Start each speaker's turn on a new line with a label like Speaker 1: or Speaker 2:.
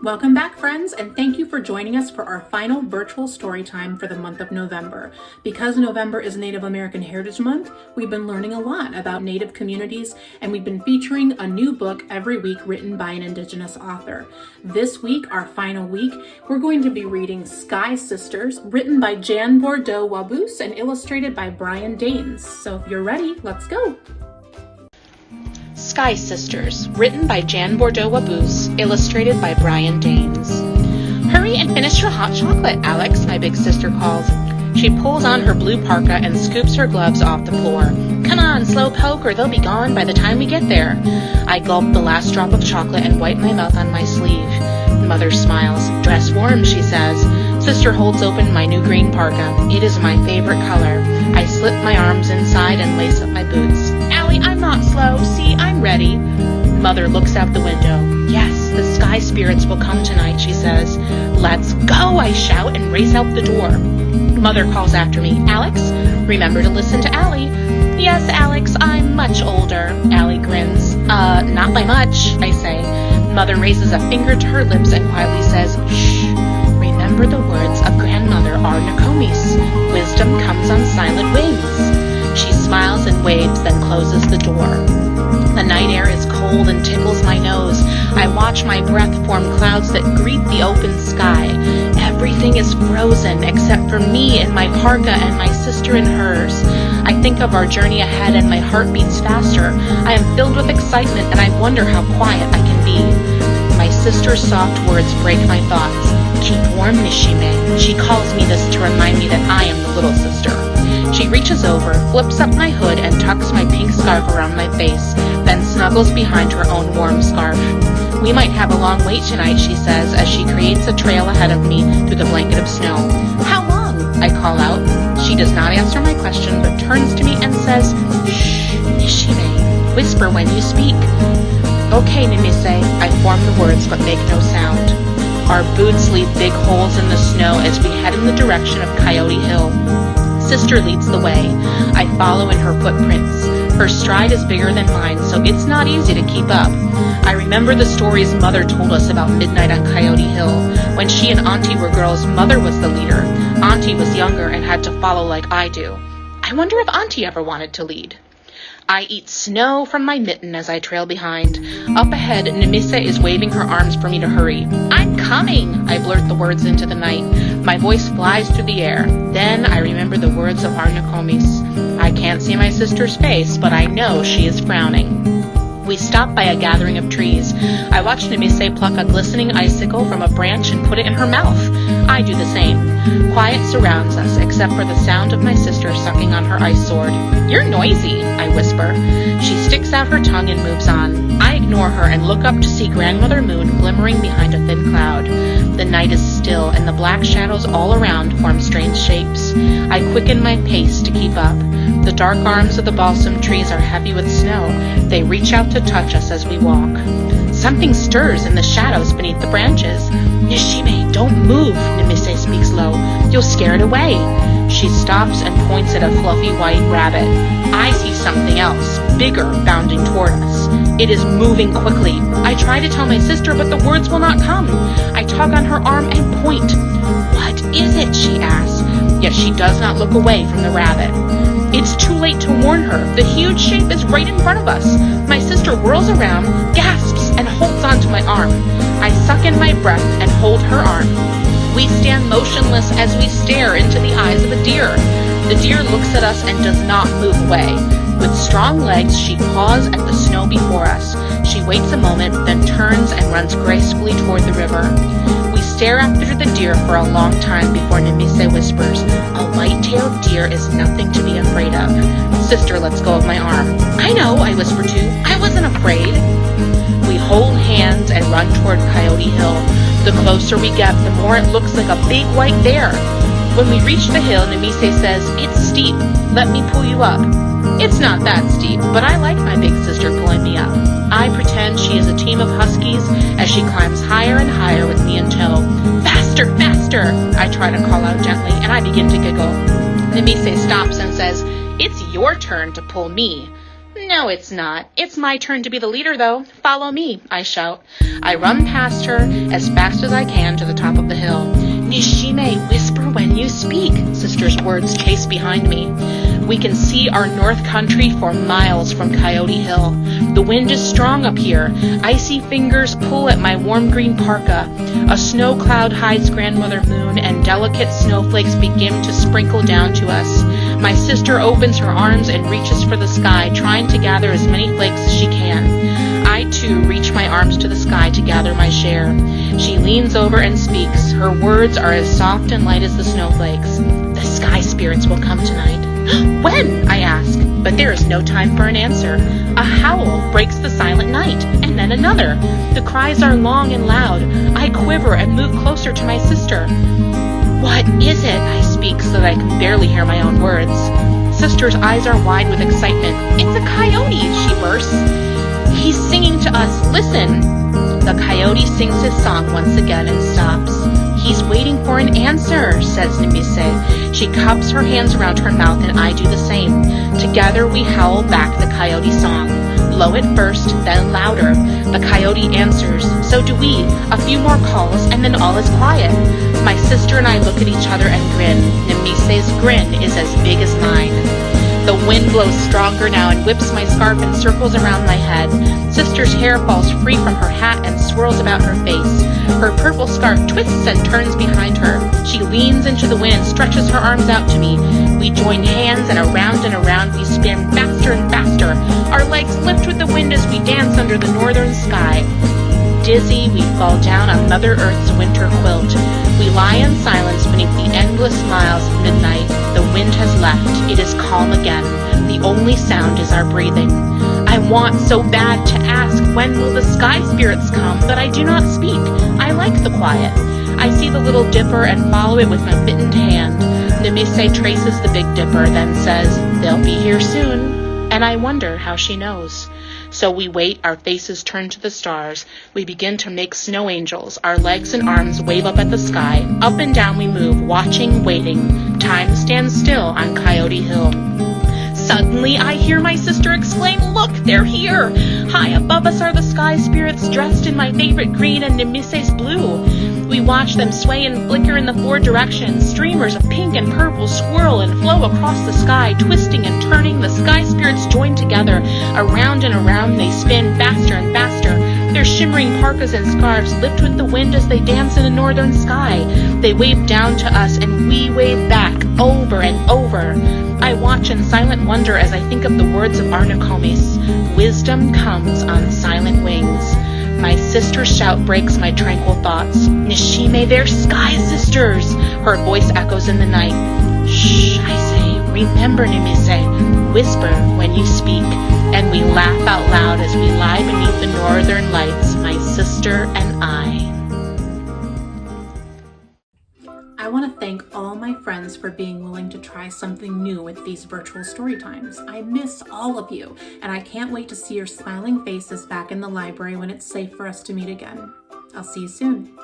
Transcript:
Speaker 1: Welcome back, friends, and thank you for joining us for our final virtual story time for the month of November. Because November is Native American Heritage Month, we've been learning a lot about Native communities, and we've been featuring a new book every week written by an Indigenous author. This week, our final week, we're going to be reading SkySisters, written by Bourdeau, Waboose, and illustrated by Brian Daines. So if you're ready, let's go!
Speaker 2: SkySisters, written by Bourdeau, Waboose, illustrated by Brian Daines. "Hurry and finish your hot chocolate, Alex," my big sister calls. She pulls on her blue parka and scoops her gloves off the floor. "Come on, slowpoke, or they'll be gone by the time we get there." I gulp the last drop of chocolate and wipe my mouth on my sleeve. Mother smiles. "Dress warm," she says. Sister holds open my new green parka. It is my favorite color. I slip my arms inside and lace up my boots. "Allie, I'm not slow. See, I'm ready." Mother looks out the window. "Yes, the sky spirits will come tonight," she says. "Let's go," I shout and race out the door. Mother calls after me. "Alex, remember to listen to Allie." "Yes, Alex, I'm much older." Allie grins. Not by much," I say. Mother raises a finger to her lips and quietly says, "Shh. Remember the words of grandmother Arnakomis. Wisdom comes on silent wings." She smiles and waves, then closes the door. The night air is cold and tickles my nose. I watch my breath form clouds that greet the open sky. Everything is frozen except for me and my parka and my sister and hers. I think of our journey ahead and my heart beats faster. I am filled with excitement and I wonder how quiet I can be. My sister's soft words break my thoughts. "Keep warm, Nishime." She calls me this to remind me that I am the little sister. She reaches over, flips up my hood, and tucks my pink scarf around my face, then snuggles behind her own warm scarf. "We might have a long wait tonight," she says, as she creates a trail ahead of me through the blanket of snow. "How long?" I call out. She does not answer my question, but turns to me and says, "Shh, Nishime, whisper when you speak." "Okay, Nimise," I form the words but make no sound. Our boots leave big holes in the snow as we head in the direction of Coyote Hill. Sister leads the way. I follow in her footprints. Her stride is bigger than mine, so it's not easy to keep up. I remember the stories Mother told us about midnight on Coyote Hill. When she and Auntie were girls, Mother was the leader. Auntie was younger and had to follow like I do. I wonder if Auntie ever wanted to lead. I eat snow from my mitten as I trail behind. Up ahead, Nimise is waving her arms for me to hurry. "I'm coming!" I blurt the words into the night. My voice flies through the air. Then I remember the words of Arnakomis. I can't see my sister's face, but I know she is frowning. We stop by a gathering of trees. I watch Nimise pluck a glistening icicle from a branch and put it in her mouth. I do the same. Quiet surrounds us, except for the sound of my sister sucking on her ice sword. "You're noisy," I whisper. She sticks out her tongue and moves on. I ignore her and look up to see Grandmother Moon glimmering behind a thin cloud. The night is still, and the black shadows all around form strange shapes. I quicken my pace to keep up. The dark arms of the balsam trees are heavy with snow. They reach out to touch us as we walk. Something stirs in the shadows beneath the branches. "Nishime, don't move," Nimise speaks low. "You'll scare it away." She stops and points at a fluffy white rabbit. I see something else, bigger, bounding toward us. It is moving quickly. I try to tell my sister, but the words will not come. I tug on her arm and point. "What is it?" she asks, yet she does not look away from the rabbit. It's too late to warn her. The huge shape is right in front of us. My sister whirls around, gasps, and holds onto my arm. I suck in my breath and hold her arm. We stand motionless as we stare into the eyes of a deer. The deer looks at us and does not move away. With strong legs, she paws at the snow before us. She waits a moment, then turns and runs gracefully toward the river. We stare after the deer for a long time before Nimise whispers, "A white-tailed deer is nothing to be afraid of." "Sister, let's go of my arm." "I know," I whisper too. "I wasn't afraid." We hold hands and run toward Coyote Hill. The closer we get, the more it looks like a big white bear. When we reach the hill, Nimise says, "It's steep. Let me pull you up." It's not that steep, but I like my big sister pulling me up. I pretend she is a team of huskies as she climbs higher and higher with me in tow. "Faster, faster!" I try to call out gently, and I begin to giggle. Nimise stops and says, "It's your turn to pull me." No, it's not. It's my turn to be the leader, though. Follow me, I shout. I run past her as fast as I can to the top of the hill. Nishime, whisper when you speak, Sister's words chase behind me. We can see our north country for miles from Coyote Hill. The wind is strong up here. Icy fingers pull at my warm green parka. A snow cloud hides Grandmother Moon, and delicate snowflakes begin to sprinkle down to us. My sister opens her arms and reaches for the sky, trying to gather as many flakes as she can. I, too, reach my arms to the sky to gather my share. She leans over and speaks. Her words are as soft and light as the snowflakes. The sky spirits will come tonight. When? I ask, but there is no time for an answer. A howl breaks the silent night, and then another. The cries are long and loud. I quiver and move closer to my sister. What is it? I speak so that I can barely hear my own words. Sister's eyes are wide with excitement. It's a coyote, she bursts. He's singing to us. Listen. The coyote sings his song once again and stops. He's waiting for an answer, says Nemise. She cups her hands around her mouth and I do the same. Together we howl back the coyote song. Low at first, then louder. The coyote answers. So do we. A few more calls and then all is quiet. My sister and I look at each other and grin. Nemise's grin is as big as mine. The wind blows stronger now and whips my scarf in circles around my head. Sister's hair falls free from her hat and swirls about her face. Her purple scarf twists and turns behind her. She leans into the wind and stretches her arms out to me. We join hands and around we spin faster and faster. Our legs lift with the wind as we dance under the northern sky. Dizzy, we fall down on Mother Earth's winter quilt. We lie in silence beneath the endless miles of midnight. The wind has left. It is calm again. The only sound is our breathing. I want so bad to ask, when will the sky spirits come, but I do not speak. I like the quiet. I see the Little Dipper and follow it with my mittened hand. Nemise traces the Big Dipper, then says, they'll be here soon. And I wonder how she knows. So we wait, our faces turn to the stars. We begin to make snow angels. Our legs and arms wave up at the sky. Up and down we move, watching, waiting. Time stands still on Coyote Hill. Suddenly I hear my sister exclaim, look, they're here! High above us are the sky spirits dressed in my favorite green and Nemise's blue. We watch them sway and flicker in the four directions. Streamers of pink and purple swirl and flow across the sky, twisting and turning. The sky spirits join together. Around and around they spin faster and faster. Their shimmering parkas and scarves lift with the wind as they dance in the northern sky. They wave down to us and we wave back, over and over. I watch in silent wonder as I think of the words of Arnokomis. Wisdom comes on silent wings. My sister's shout breaks my tranquil thoughts. Nishime, they're SkySisters! Her voice echoes in the night. Shh, I say, remember, Nemise, whisper when you speak. And we laugh out loud as we lie beneath the northern lights, my sister and I.
Speaker 1: I want to thank all my friends for being willing to try something new with these virtual story times. I miss all of you, and I can't wait to see your smiling faces back in the library when it's safe for us to meet again. I'll see you soon.